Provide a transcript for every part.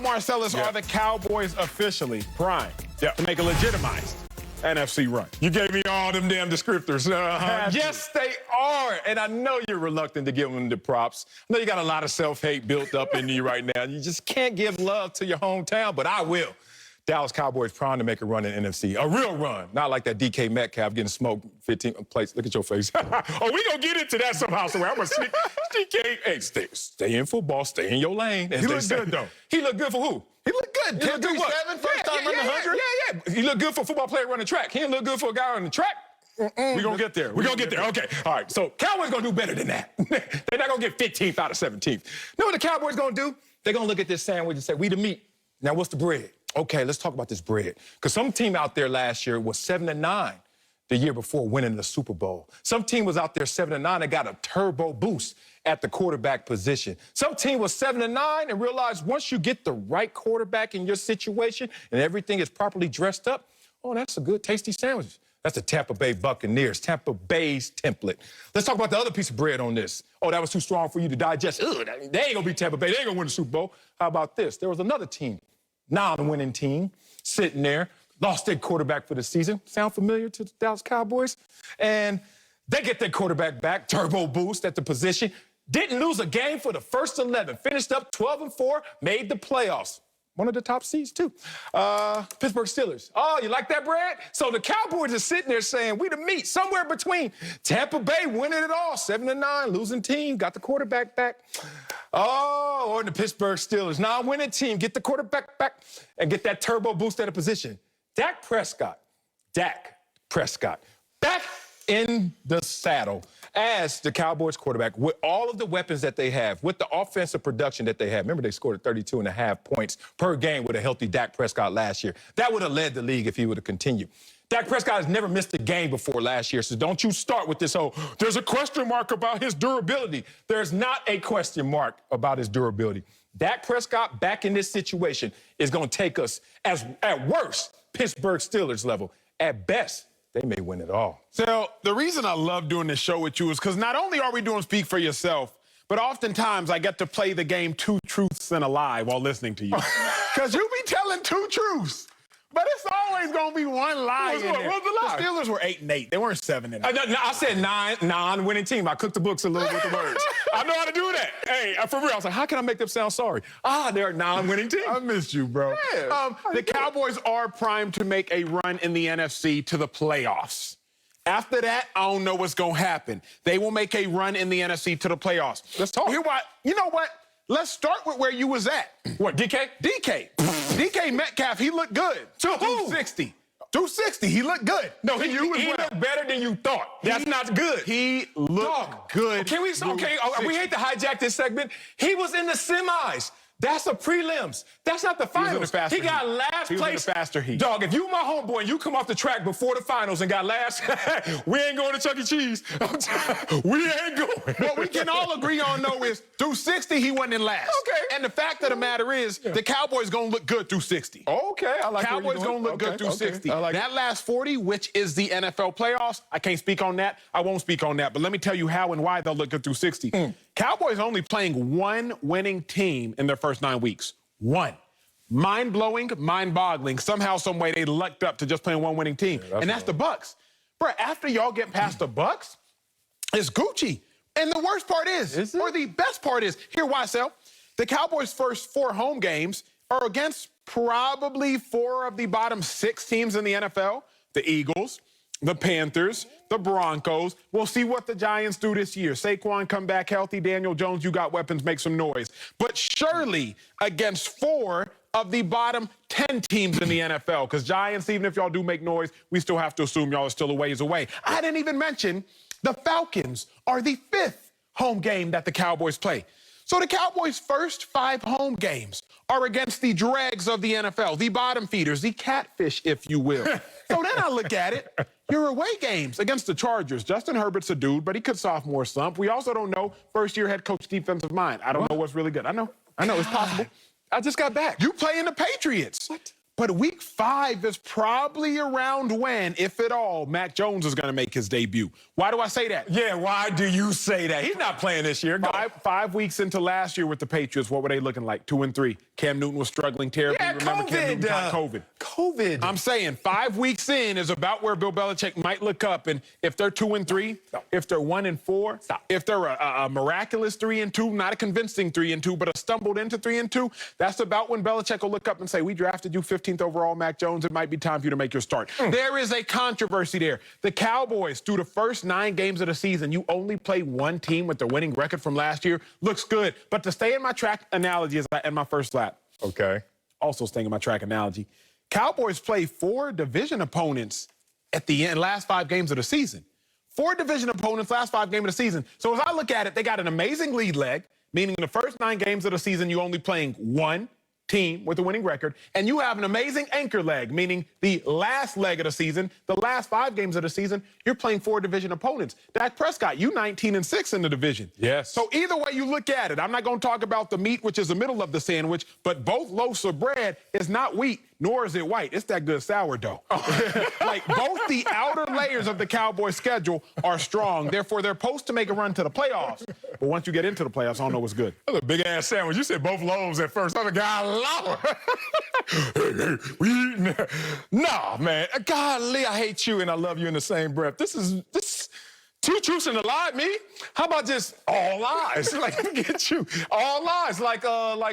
Marcellus, are the Cowboys officially primed to make a legitimized NFC run? You gave me all them damn descriptors. Yes, they are. And I know you're reluctant to give them the props. I know you got a lot of self-hate built up in you right now. You just can't give love to your hometown, but I will. Dallas Cowboys primed to make a run in NFC. A real run. Not like that DK Metcalf getting smoked 15 plays. Look at your face. Oh, we gonna get into that somehow. So I'm gonna sneak. DK, hey, stay in football. Stay in your lane. He looked good, though. He looked good for who? He looked good. 10-3-7, first time running 100. Yeah. He looked good for a football player running track. He didn't look good for a guy on the track. We're going to get there. We're going to get there. Okay. All right. So Cowboys going to do better than that. They're not going to get 15th out of 17th. You know what the Cowboys going to do? They're going to look at this sandwich and say, we the meat. Now, what's the bread? Okay, let's talk about this bread. Because some team out there last year was 7-9 the year before winning the Super Bowl. Some team was out there 7-9 and got a turbo boost at the quarterback position. Some team was 7-9 and realized once you get the right quarterback in your situation and everything is properly dressed up, oh, that's a good, tasty sandwich. That's the Tampa Bay Buccaneers, Tampa Bay's template. Let's talk about the other piece of bread on this. Oh, that was too strong for you to digest. Ugh, they ain't going to be Tampa Bay. They ain't going to win the Super Bowl. How about this? There was another team, non-winning team, sitting there, lost their quarterback for the season. Sound familiar to the Dallas Cowboys? And they get their quarterback back, turbo boost at the position. Didn't lose a game for the first 11. Finished up 12-4, made the playoffs. One of the top seeds, too. Pittsburgh Steelers. Oh, you like that, Brad? So the Cowboys are sitting there saying, we the meat, somewhere between Tampa Bay winning it all, 7-9, losing team, got the quarterback back. Oh, or the Pittsburgh Steelers, non-winning team, get the quarterback back and get that turbo boost at a position. Dak Prescott, back in the saddle as the Cowboys quarterback with all of the weapons that they have, with the offensive production that they have. Remember, they scored 32.5 points per game with a healthy Dak Prescott last year. That would have led the league if he would have continued. Dak Prescott has never missed a game before last year, so don't you start with this whole, there's a question mark about his durability. There's not a question mark about his durability. Dak Prescott back in this situation is going to take us, as at worst, Pittsburgh Steelers level. At best, they may win it all. So the reason I love doing this show with you is because not only are we doing Speak for Yourself, but oftentimes I get to play the game Two Truths and a Lie while listening to you. Because you be telling two truths, but it's always going to be one lie in there. What was the lie? The Steelers were 8-8. They weren't 7-8. I said non-winning team. I cooked the books a little with the words. I know how to do that. Hey, for real, I was like, how can I make them sound sorry? They're a non-winning team. I missed you, bro. Yeah, the Cowboys are primed to make a run in the NFC to the playoffs. After that, I don't know what's going to happen. They will make a run in the NFC to the playoffs. Let's talk. You know what? Let's start with where you was at. What, DK? DK Metcalf, he looked good. 260. 260, he looked good. No, he looked better than you thought. That's not good. He looked good. We hate to hijack this segment. He was in the semis. That's the prelims. That's not the finals. He got last place. He was in the faster heat. Dog, if you my homeboy and you come off the track before the finals and got last, we ain't going to Chuck E. Cheese. We ain't going. What we can all agree on, though, is through 60, he wasn't in last. Okay. And the fact of the matter is, the Cowboys going to look good through 60. Okay, I like Cowboys going to look good through 60. That last 40, which is the NFL playoffs, I can't speak on that. I won't speak on that. But let me tell you how and why they'll look good through 60. Cowboys only playing one winning team in their first 9 weeks. One. Mind-blowing, mind-boggling. Somehow, some way, they lucked up to just playing one winning team. Yeah, that's the Bucs. Bro, after y'all get past the Bucs, it's Gucci. And the worst part is or the best part is, here, YSL, the Cowboys' first 4 home games are against probably 4 of the bottom 6 teams in the NFL. The Eagles, the Panthers, the Broncos. We'll see what the Giants do this year. Saquon come back healthy. Daniel Jones, you got weapons, make some noise. But surely against 4 of the bottom 10 teams in the NFL, because Giants, even if y'all do make noise, we still have to assume y'all are still a ways away. I didn't even mention the Falcons are the 5th home game that the Cowboys play. So the Cowboys' first 5 home games are against the dregs of the NFL, the bottom feeders, the catfish, if you will. So then I look at it, your away games against the Chargers. Justin Herbert's a dude, but he could sophomore slump. We also don't know first-year head coach defensive mind. I don't know what's really good. I know, it's possible. I just got back. You playing the Patriots. What? But week 5 is probably around when, if at all, Mac Jones is going to make his debut. Why do I say that? Yeah, why do you say that? He's not playing this year. Five weeks into last year with the Patriots, what were they looking like? 2-3. Cam Newton was struggling terribly. Yeah, Remember, Cam Newton got COVID. COVID. I'm saying 5 weeks in is about where Bill Belichick might look up, and if they're 2-3, if they're 1-4, if they're a miraculous 3-2, not a convincing 3-2, but a stumbled into 3-2, that's about when Belichick will look up and say, we drafted you 15th overall, Mac Jones. It might be time for you to make your start. There is a controversy there. The Cowboys, through the first 9 games of the season, you only play one team with the winning record from last year. Looks good. But to stay in my track analogy as I end my first lap. Okay. Also staying in my track analogy. Cowboys play 4 division opponents at the end, last 5 games of the season. 4 division opponents, last 5 games of the season. So as I look at it, they got an amazing lead leg, meaning in the first 9 games of the season, you're only playing one team with a winning record, and you have an amazing anchor leg, meaning the last leg of the season, the last 5 games of the season, you're playing 4 division opponents. Dak Prescott, you 19-6 in the division. Yes. So either way you look at it, I'm not going to talk about the meat, which is the middle of the sandwich, but both loaves of bread is not wheat, nor is it white. It's that good sourdough. Like, both the outer layers of the Cowboys schedule are strong. Therefore, they're supposed to make a run to the playoffs. But once you get into the playoffs, I don't know what's good. That's a big-ass sandwich. You said both loaves at first. I'm a guy, Lord. Hey, we eating. No, man. Golly, I hate you and I love you in the same breath. This 2 truths and a lie, me? How about just all lies? Like, get you. All lies. Like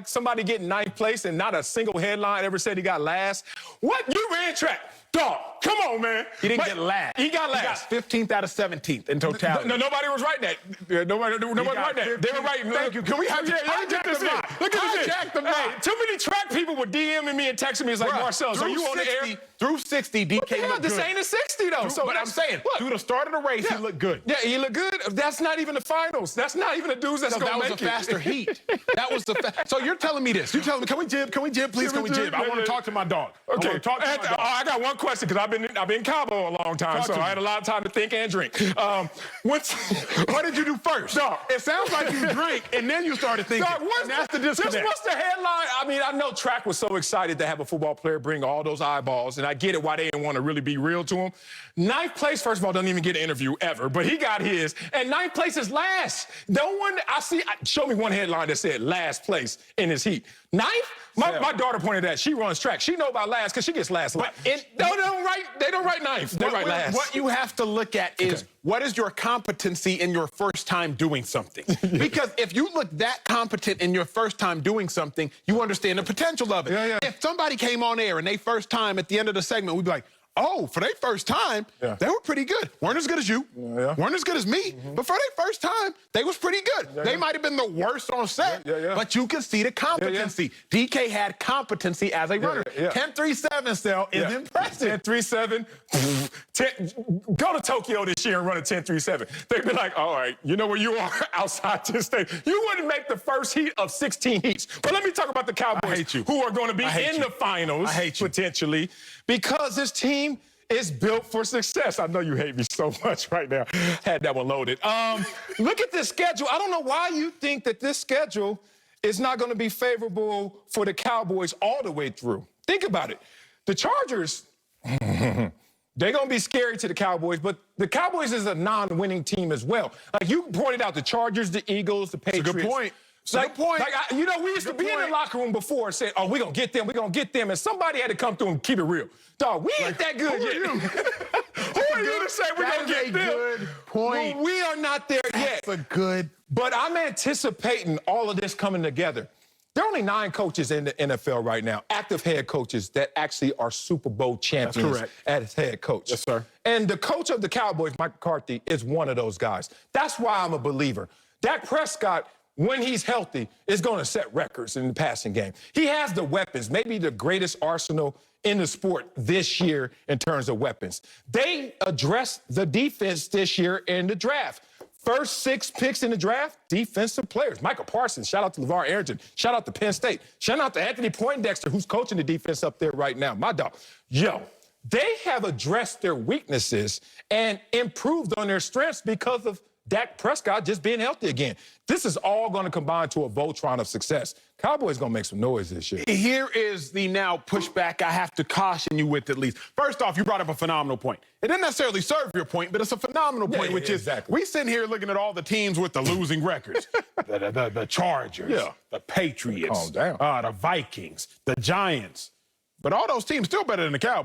somebody getting 9th place and not a single headline ever said he got last. What? You ran track. Dog, come on, man. He didn't get last. He got last. He got 15th out of 17th in totality. No, nobody was writing that. Nobody writing that. They were writing. Thank you. Can we have Look at this here. Look at this here. Hey, too many track people were DMing me and texting me. It's like, Marcellus, are you on the air? Through 60, DK looked good. This ain't a 60, though. But I'm saying, through the start of the race, he looked good. Yeah, he looked good. That's not even the finals. That's not even the dudes that's going to make it. That was a faster heat. That was the So you're telling me this. You're telling me, can we jib? Can we jib, please? Can we jib? I want to talk to my dog. Okay. I want to talk to my dog. I got one question, because I've been Cowboy a long time, so I had a lot of time to think and drink. What did you do first? Dog, it sounds like you drank, and then you started thinking. Dog, that's the disconnect. What's the headline? I mean, I know Track was so excited to have a football player bring all those eyeballs, and I get it why they didn't want to really be real to him. 9th place, first of all, doesn't even get an interview ever, but he got his. And 9th place is last. No one, show me one headline that said last place in his heat. 9th? My daughter pointed that. She runs track. She know about last because she gets last. They don't write 9th. They write last. What you have to look at is what is your competency in your first time doing something? Because if you look that competent in your first time doing something, you understand the potential of it. If somebody came on air and they first time at the end of the segment, we'd be like, oh, for their first time, they were pretty good. Weren't as good as you, weren't as good as me, but for their first time, they was pretty good. They might have been the worst on set, but you can see the competency. DK had competency as a runner. 10.37 still is impressive. 10.37, go to Tokyo this year and run a 10.37. They'd be like, all right, you know where you are outside this state. You wouldn't make the first heat of 16 heats. But let me talk about the Cowboys, who are going to be in the finals, potentially, because this team is built for success. I know you hate me so much right now. Had that one loaded. Look at this schedule. I don't know why you think that this schedule is not going to be favorable for the Cowboys all the way through. Think about it. The Chargers, they're going to be scary to the Cowboys, but the Cowboys is a non-winning team as well. Like you pointed out, the Chargers, the Eagles, the Patriots. That's a good point. We used to be in the locker room before and say, oh, we're going to get them, we're going to get them. And somebody had to come through and keep it real. Dog, we ain't that good yet. Who are you to say we're going to get them? Good point. Well, we are not there yet. That's a good. But I'm anticipating all of this coming together. There are only 9 coaches in the NFL right now, active head coaches that actually are Super Bowl champions as head coach. Yes, sir. And the coach of the Cowboys, Mike McCarthy, is one of those guys. That's why I'm a believer. Dak Prescott, when he's healthy, is going to set records in the passing game. He has the weapons, maybe the greatest arsenal in the sport this year in terms of weapons. They addressed the defense this year in the draft. First 6 picks in the draft, defensive players. Michael Parsons, shout out to LeVar Arrington, shout out to Penn State, shout out to Anthony Poindexter, who's coaching the defense up there right now, my dog. Yo, they have addressed their weaknesses and improved on their strengths because of Dak Prescott just being healthy again. This is all going to combine to a Voltron of success. Cowboys going to make some noise this year. Here is the now pushback I have to caution you with at least. First off, you brought up a phenomenal point. It didn't necessarily serve your point, but it's a phenomenal point, which is we sitting here looking at all the teams with the losing records. the Chargers, the Patriots, Calm down. The Vikings, the Giants. But all those teams still better than the Cowboys.